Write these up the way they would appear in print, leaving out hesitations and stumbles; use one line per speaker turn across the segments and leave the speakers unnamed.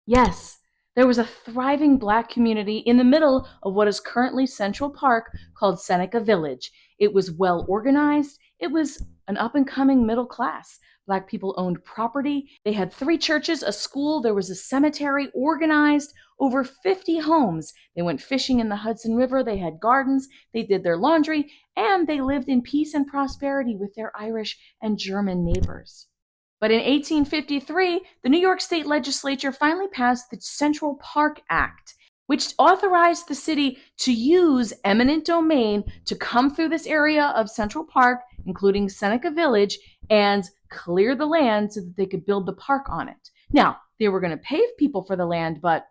Yes, there was a thriving Black community in the middle of what is currently Central Park called Seneca Village. It was well organized. It was an up and coming middle class. Black people owned property. They had three churches, a school, there was a cemetery organized, over 50 homes. They went fishing in the Hudson River. They had gardens. They did their laundry, and they lived in peace and prosperity with their Irish and German neighbors. But in 1853, the New York State Legislature finally passed the Central Park Act, which authorized the city to use eminent domain to come through this area of Central Park, including Seneca Village, and clear the land so that they could build the park on it. Now, they were going to pay people for the land, but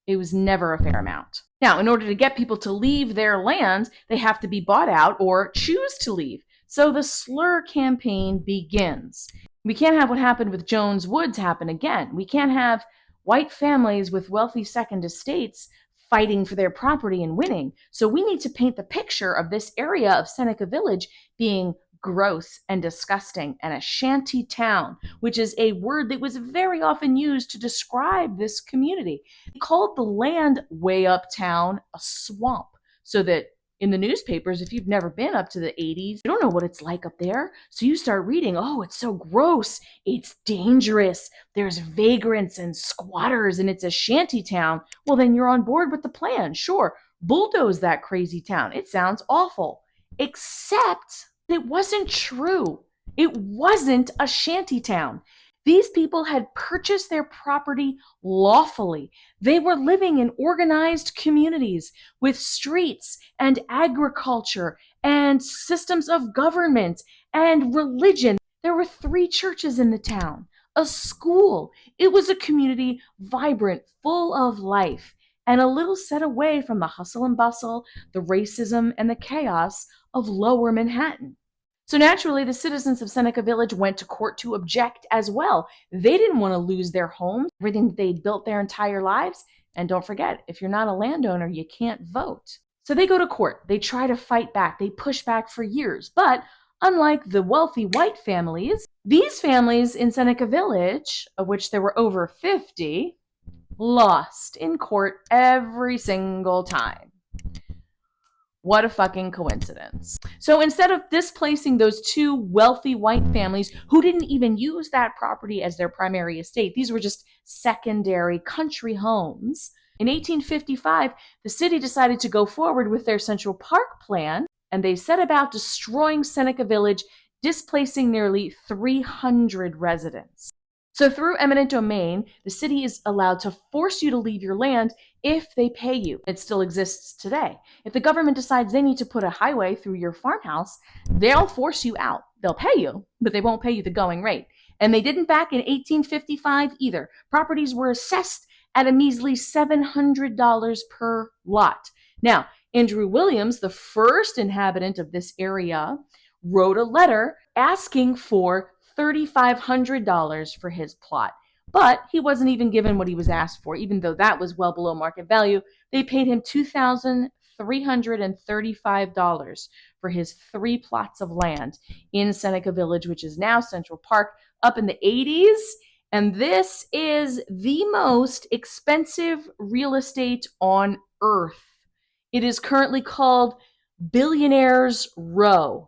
it was never a fair amount. Now, in order to get people to leave their land, they have to be bought out or choose to leave. So the slur campaign begins. We can't have what happened with Jones Woods happen again. We can't have white families with wealthy second estates fighting for their property and winning. So we need to paint the picture of this area of Seneca Village being gross and disgusting and a shanty town, which is a word that was very often used to describe this community. They called the land way uptown a swamp, so that in the newspapers, if you've never been up to the 80s, you don't know what it's like up there. So you start reading, oh, it's so gross. It's dangerous. There's vagrants and squatters and it's a shanty town. Well, then you're on board with the plan. Sure, bulldoze that crazy town. It sounds awful. Except it wasn't true. It wasn't a shanty town. These people had purchased their property lawfully. They were living in organized communities with streets and agriculture and systems of government and religion. There were three churches in the town, a school. It was a community vibrant, full of life, and a little set away from the hustle and bustle, the racism, and the chaos of lower Manhattan. So naturally, the citizens of Seneca Village went to court to object as well. They didn't want to lose their homes, everything that they'd built their entire lives. And don't forget, if you're not a landowner, you can't vote. So they go to court. They try to fight back. They push back for years. But unlike the wealthy white families, these families in Seneca Village, of which there were over 50, lost in court every single time. What a fucking coincidence. So instead of displacing those two wealthy white families who didn't even use that property as their primary estate, these were just secondary country homes. In 1855, the city decided to go forward with their Central Park plan, and they set about destroying Seneca Village, displacing nearly 300 residents. So through eminent domain, the city is allowed to force you to leave your land if they pay you. It still exists today. If the government decides they need to put a highway through your farmhouse, they'll force you out. They'll pay you, but they won't pay you the going rate. And they didn't back in 1855 either. Properties were assessed at a measly $700 per lot. Now, Andrew Williams, the first inhabitant of this area, wrote a letter asking for $3,500 for his plot. But he wasn't even given what he was asked for, even though that was well below market value. They paid him $2,335 for his 3 plots of land in Seneca Village, which is now Central Park, up in the 80s. And this is the most expensive real estate on earth. It is currently called Billionaires Row.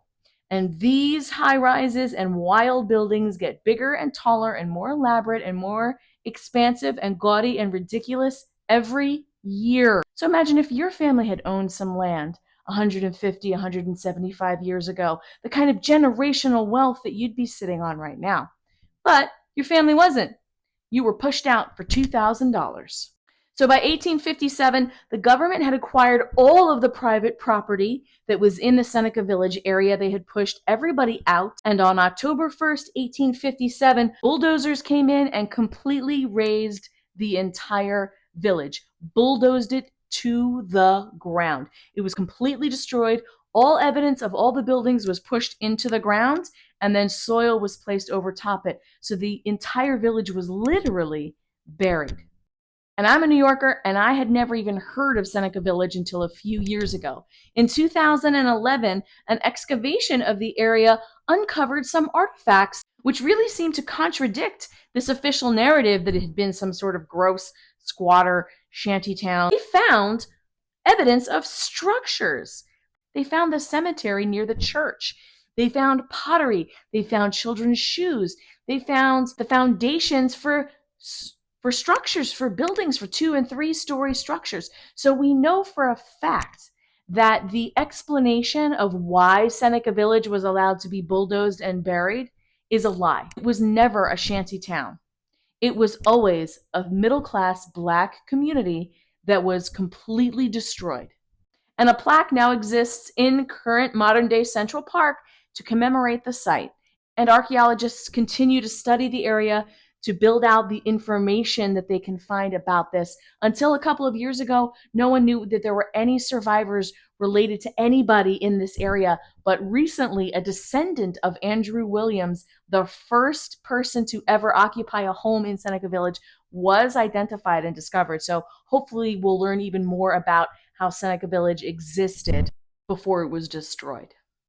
And these high rises and wild buildings get bigger and taller and more elaborate and more expansive and gaudy and ridiculous every year. So imagine if your family had owned some land 150, 175 years ago, the kind of generational wealth that you'd be sitting on right now. But your family wasn't. You were pushed out for $2,000. So by 1857, the government had acquired all of the private property that was in the Seneca Village area. They had pushed everybody out. And on October 1st, 1857, bulldozers came in and completely razed the entire village, bulldozed it to the ground. It was completely destroyed. All evidence of all the buildings was pushed into the ground, and then soil was placed over top it. So the entire village was literally buried. And I'm a New Yorker, and I had never even heard of Seneca Village until a few years ago. In 2011, an excavation of the area uncovered some artifacts which really seemed to contradict this official narrative that it had been some sort of gross squatter shantytown. They found evidence of structures. They found the cemetery near the church. They found pottery. They found children's shoes. They found the foundations for structures, for buildings, for 2- and 3-story structures. So we know for a fact that the explanation of why Seneca Village was allowed to be bulldozed and buried is a lie. It was never a shanty town. It was always a middle-class Black community that was completely destroyed. And a plaque now exists in current modern-day Central Park to commemorate the site. And archaeologists continue to study the area to build out the information that they can find about this. Until a couple of years ago, no one knew that there were any survivors related to anybody in this area. But recently, a descendant of Andrew Williams, the first person to ever occupy a home in Seneca Village, was identified and discovered. So hopefully we'll learn even more about how Seneca Village existed before it was destroyed.